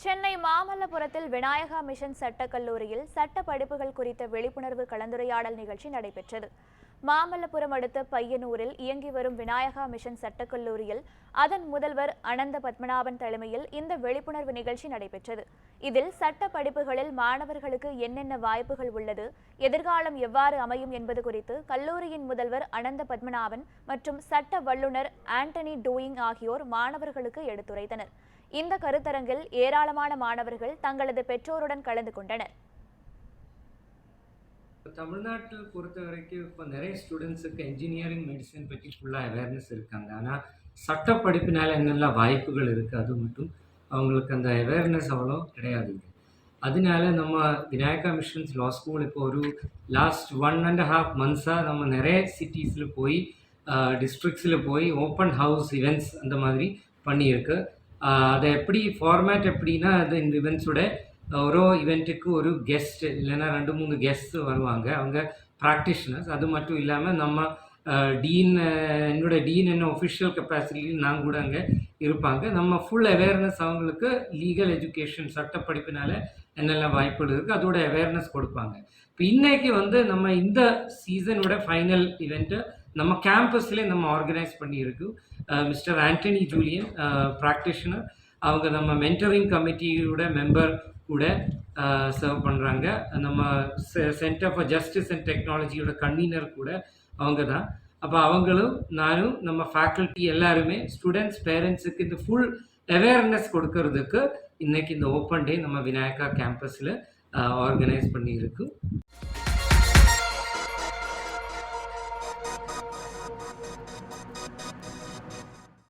சென்னை மாமல்லபுரத்தில் விநாயகா மிஷன் சட்டக் கல்லூரியில் சட்ட படிப்புகள் குறித்த விழிப்புணர்வு கலந்துரையாடல் நிகழ்ச்சி நடைபெற்றது. மாமல்லபுரம் அடுத்த பையனூரில் இயங்கி வரும் விநாயகா மிஷன் சட்டக் கல்லூரியில் அதன் முதல்வர் அனந்த பத்மநாபன் தலைமையில் இந்த விழிப்புணர்வு நிகழ்ச்சி நடைபெற்றது. இதில் சட்ட படிப்புகளில் மாணவர்களுக்கு என்னென்ன வாய்ப்புகள் உள்ளது, எதிர்காலம் எவ்வாறு அமையும் என்பது குறித்து கல்லூரியின் முதல்வர் அனந்த பத்மநாபன் மற்றும் சட்ட வல்லுநர் ஆண்டனி டூயிங் ஆகியோர் மாணவர்களுக்கு எடுத்துரைத்தனர். இந்த கருத்தரங்கில் ஏராளமான மாணவர்கள் தங்களது பெற்றோருடன் கலந்து கொண்டனர். தமிழ்நாட்டில் பொறுத்த வரைக்கும் இப்போ நிறைய ஸ்டூடெண்ட்ஸுக்கு என்ஜினியரிங் மெடிசன் பற்றி ஃபுல்லாக அவேர்னஸ் இருக்காங்க. ஆனால் சட்ட படிப்பினால் என்னெல்லாம் வாய்ப்புகள் இருக்குது அது மட்டும் அவங்களுக்கு அந்த அவேர்னஸ் அவ்வளோ கிடையாதுங்க. அதனால நம்ம விநாயகா மிஷன்ஸ் லா ஸ்கூல் இப்போ ஒரு லாஸ்ட் 1.5 மந்த்ஸாக நம்ம நிறைய சிட்டிஸில் போய் டிஸ்ட்ரிக்ஸில் போய் ஓப்பன் ஹவுஸ் இவெண்ட்ஸ் அந்த மாதிரி பண்ணியிருக்கு. அதை எப்படி ஃபார்மேட் எப்படின்னா, அது இந்த இவெண்ட்ஸோட ஒரு இவெண்ட்டுக்கு ஒரு கெஸ்ட் இல்லைன்னா 2-3 கெஸ்ட் வருவாங்க. அவங்க ப்ராக்டிஷனர்ஸ். அது மட்டும் இல்லாமல் நம்ம என்னோட டீன் என்ன ஒஃபிஷியல் கெப்பாசிட்டியில் நான் கூட அங்கே இருப்பாங்க. நம்ம ஃபுல் அவேர்னஸ் அவங்களுக்கு லீகல் எஜுகேஷன் சட்ட படிப்பினால என்னெல்லாம் வாய்ப்புகள் இருக்குது அதோட அவேர்னஸ் கொடுப்பாங்க. இப்போ இன்னைக்கு நம்ம இந்த சீசனோட ஃபைனல் இவெண்ட்டு நம்ம கேம்பஸ்லேயே நம்ம ஆர்கனைஸ் பண்ணியிருக்கு. மிஸ்டர் ஆண்டனி ஜூலியன் ப்ராக்டிஷனர், அவங்க நம்ம மென்டரிங் கமிட்டியோட மெம்பர் கூட சர்வ் பண்ணுறாங்க. நம்ம சென்டர் ஃபார் ஜஸ்டிஸ் அண்ட் டெக்னாலஜியோட கன்வீனர் கூட அவங்க தான். அப்போ அவங்களும் நானும் நம்ம ஃபேக்கல்ட்டி எல்லாருமே ஸ்டூடெண்ட்ஸ் பேரண்ட்ஸுக்கு இந்த ஃபுல் அவேர்னஸ் கொடுக்கறதுக்கு இன்னைக்கு இந்த ஓப்பன் டே நம்ம விநாயகா கேம்பஸில் ஆர்கனைஸ் பண்ணியிருக்கு.